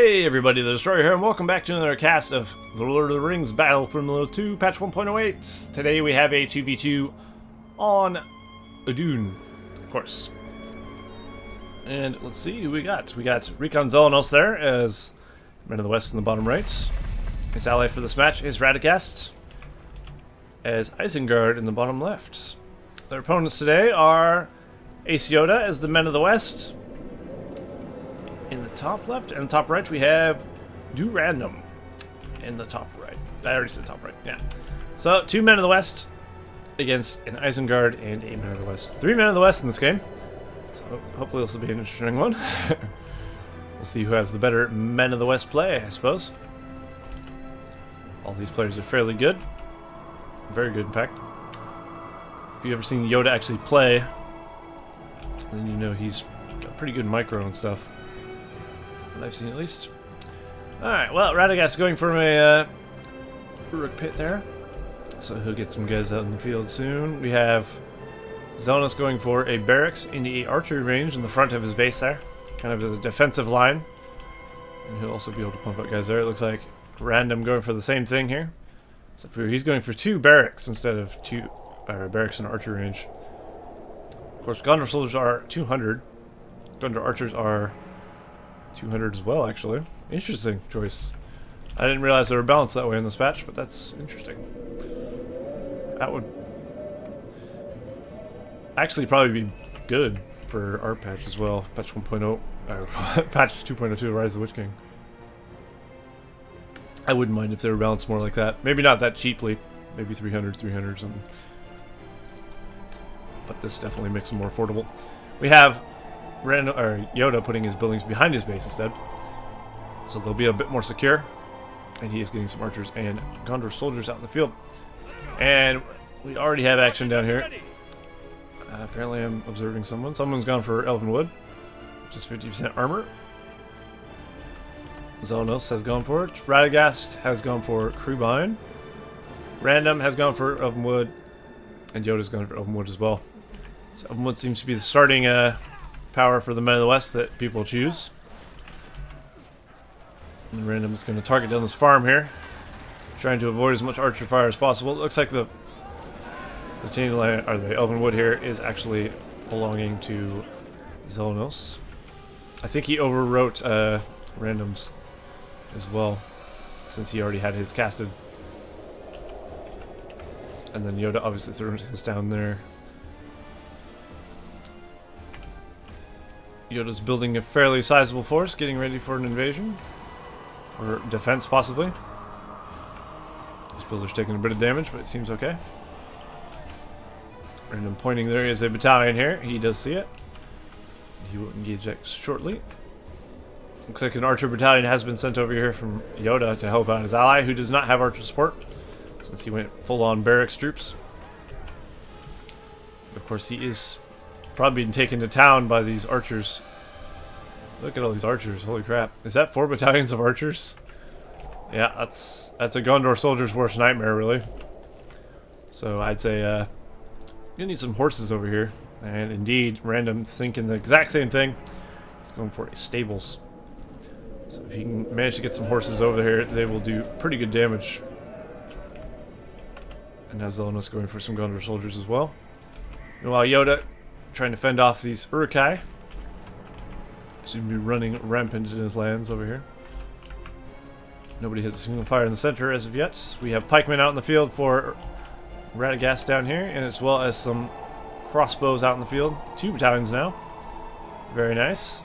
Hey everybody, the Destroyer here, and welcome back to another cast of The Lord of the Rings Battle for Middle 2, patch 1.08. Today we have a 2v2 on Udun, of course. And let's see who we got. We got RECON Xelenos there as Man of the West in the bottom right. His ally for this match is RaD3GaST as Isengard in the bottom left. Their opponents today are YodA as the Men of the West. In the top left and the top right, we have RanDoM in the top right. I already said top right, yeah. So, two Men of the West against an Isengard and a Man of the West. Three Men of the West in this game. So, hopefully this will be an interesting one. We'll see who has the better Men of the West play, I suppose. All these players are fairly good. Very good, in fact. If you've ever seen YodA actually play, then you know he's got pretty good micro and stuff. I've seen at least. Alright, well, RaD3GaST going for a Rook Pit there. So he'll get some guys out in the field soon. We have Xelenos going for a barracks in the archery range in the front of his base there. Kind of as a defensive line. And he'll also be able to pump out guys there. It looks like RanDoM going for the same thing here. Except for he's going for two barracks instead of two barracks in archery range. Of course, Gondor soldiers are 200. Gondor archers are 200 as well, actually. Interesting choice. I didn't realize they were balanced that way in this patch, but that's interesting. That would actually probably be good for our patch as well. Patch 1.0, patch 2.02, Rise of the Witch King. I wouldn't mind if they were balanced more like that. Maybe not that cheaply. Maybe 300 or something. But this definitely makes them more affordable. We have YodA putting his buildings behind his base instead, so they'll be a bit more secure, and he is getting some archers and Gondor soldiers out in the field. And we already have action down here. Apparently I'm observing someone. Someone's gone for Elven Wood, just 50% armor. Xelenos has gone for it. RaD3GaST has gone for Crewbine. RanDoM has gone for Elven Wood, and YodA's gone for Elven Wood as well. So Elven Wood seems to be the starting power for the Men of the West that people choose. And RanDoM is going to target down this farm here, trying to avoid as much archer fire as possible. It looks like the Elven Wood here is actually belonging to Xelenos. I think he overwrote RanDoM's as well, since he already had his casted. And then YodA obviously threw his down there. YodA's building a fairly sizable force, getting ready for an invasion. Or defense, possibly. This builder's taking a bit of damage, but it seems okay. RanDoM pointing there is a battalion here. He does see it. He will engage that shortly. Looks like an archer battalion has been sent over here from YodA to help out his ally, who does not have archer support, since he went full-on barracks troops. Of course, he is probably been taken to town by these archers. Look at all these archers, holy crap. Is that 4 battalions of archers? Yeah, that's a Gondor soldier's worst nightmare, really. So I'd say you need some horses over here. And indeed, RanDoM thinking the exact same thing. He's going for a stables. So if he can manage to get some horses over here, they will do pretty good damage. And now Xelenos going for some Gondor soldiers as well. Meanwhile, YodA trying to fend off these Urukai. Seem to be running rampant in his lands over here. Nobody has a single fire in the center as of yet. We have pikemen out in the field for RaD3GaST down here, and as well as some crossbows out in the field. 2 battalions now. Very nice.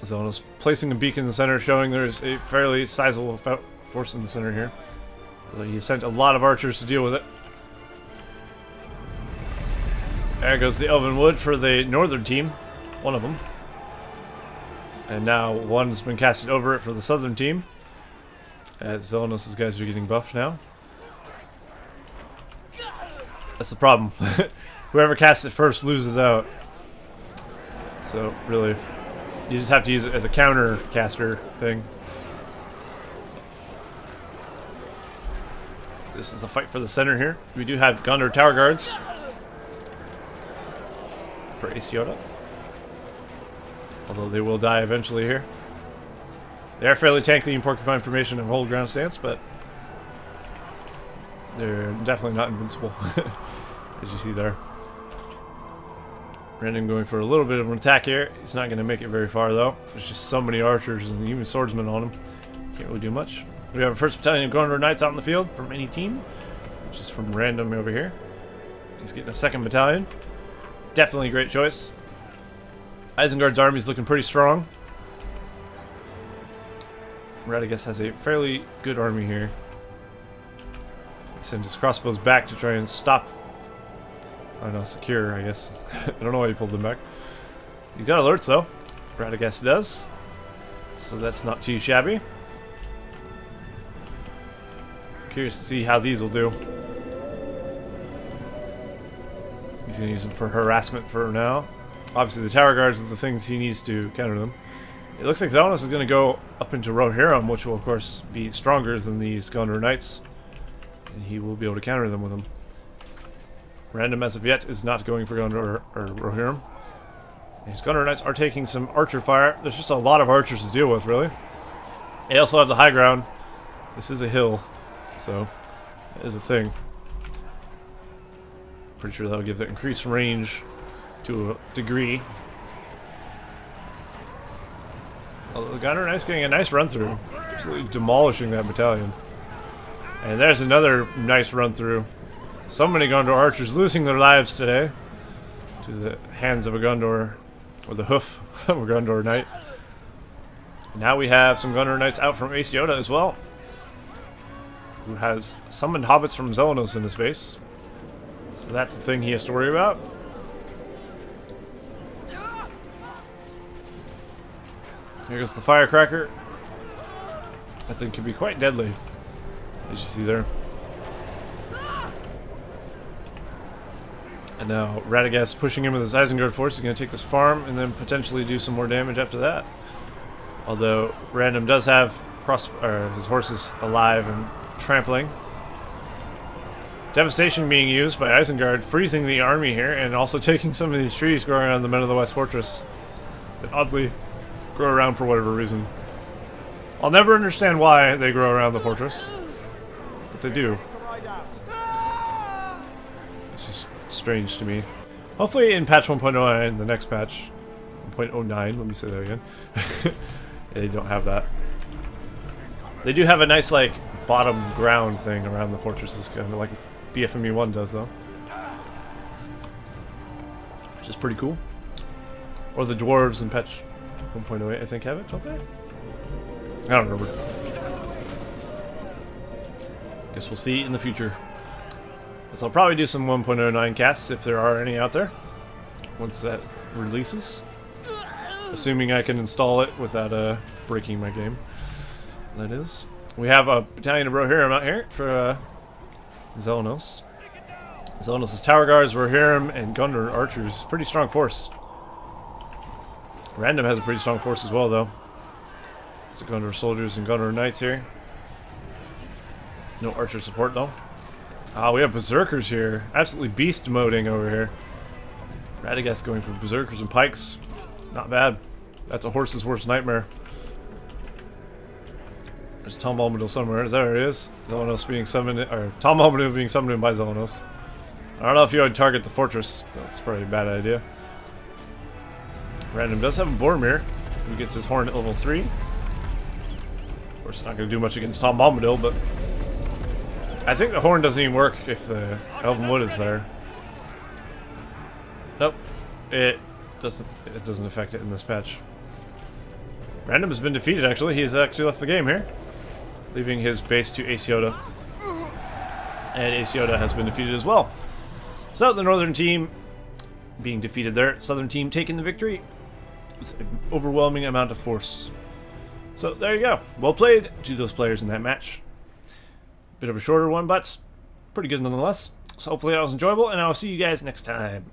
Xelenos placing a beacon in the center, showing there's a fairly sizable force in the center here. Although he sent a lot of archers to deal with it. There goes the Elven Wood for the northern team. One of them. And now one's been casted over it for the southern team. As Xelenos' guys are getting buffed now. That's the problem. Whoever casts it first loses out. So, really, you just have to use it as a counter caster thing. This is a fight for the center here. We do have Gondor Tower Guards. for Ace YodA. Although they will die eventually here. They are fairly tanky in Porcupine formation and hold ground stance, but they're definitely not invincible, as you see there. RanDoM going for a little bit of an attack here. He's not going to make it very far though. There's just so many archers and even swordsmen on him. Can't really do much. We have a first battalion of Gondor Knights out in the field from any team, which is from RanDoM over here. He's getting a second battalion. Definitely a great choice. Isengard's army is looking pretty strong. RaD, I guess, has a fairly good army here. He sends his crossbows back to try and stop. I don't know, secure, I guess. I don't know why he pulled them back. He's got alerts though. RaD3GaST does. So that's not too shabby. Curious to see how these will do. He's going to use them for harassment for now. Obviously the tower guards are the things he needs to counter them. It looks like Xelenos is going to go up into Rohirrim, which will of course be stronger than these Gondor Knights. And he will be able to counter them with them. RanDoM as of yet is not going for Gondor or Rohirrim. These Gondor Knights are taking some archer fire. There's just a lot of archers to deal with, really. They also have the high ground. This is a hill, so that is a thing. Pretty sure that'll give the increased range to a degree. The Gondor Knights getting a nice run through, absolutely demolishing that battalion. And there's another nice run through. So many Gondor archers losing their lives today to the hands of a Gondor, or the hoof of a Gondor Knight. Now we have some Gondor Knights out from Ace YodA as well, who has summoned hobbits from Xelenos in his base. So that's the thing he has to worry about. Here goes the firecracker. That thing can be quite deadly, as you see there. And now RaD3GaST pushing him with his Isengard force. He's going to take this farm and then potentially do some more damage after that. Although RanDoM does have his horses alive and trampling. Devastation being used by Isengard, freezing the army here and also taking some of these trees growing around the Men of the West Fortress that oddly grow around for whatever reason. I'll never understand why they grow around the fortress, but they do. It's just strange to me. Hopefully in patch 1.09, the next patch, 1.09, let me say that again, they don't have that. They do have a nice, like, bottom ground thing around the fortresses, kind of like BFME 1 does, though. Which is pretty cool. Or the dwarves in patch 1.08, I think, have it, don't they? I don't remember. Guess we'll see in the future. Guess I'll probably do some 1.09 casts if there are any out there once that releases. Assuming I can install it without breaking my game. That is. We have a battalion of Rohirrim out here for Xelenos. Xelenos' tower guards, Rohirrim, and Gondor archers. Pretty strong force. RanDoM has a pretty strong force as well, though. So Gondor soldiers and Gondor knights here. No archer support, though. Ah, we have berserkers here. Absolutely beast moding over here. RaD3GaST going for berserkers and pikes. Not bad. That's a horse's worst nightmare. There's Tom Bombadil somewhere. There it is. Xelenos being summoned, or Tom Bombadil being summoned by Xelenos. I don't know if you would target the fortress. That's probably a bad idea. RanDoM does have a Boromir, who gets his horn at level 3. Of course, it's not going to do much against Tom Bombadil, but I think the horn doesn't even work if the Elven Wood is there. Nope, it doesn't affect it in this patch. RanDoM has been defeated. Actually, he's actually left the game here, leaving his base to Ace YodA, and Ace YodA has been defeated as well. So the northern team being defeated there, southern team taking the victory with an overwhelming amount of force. So there you go. Well played to those players in that match. Bit of a shorter one, but pretty good nonetheless. So hopefully that was enjoyable, and I'll see you guys next time.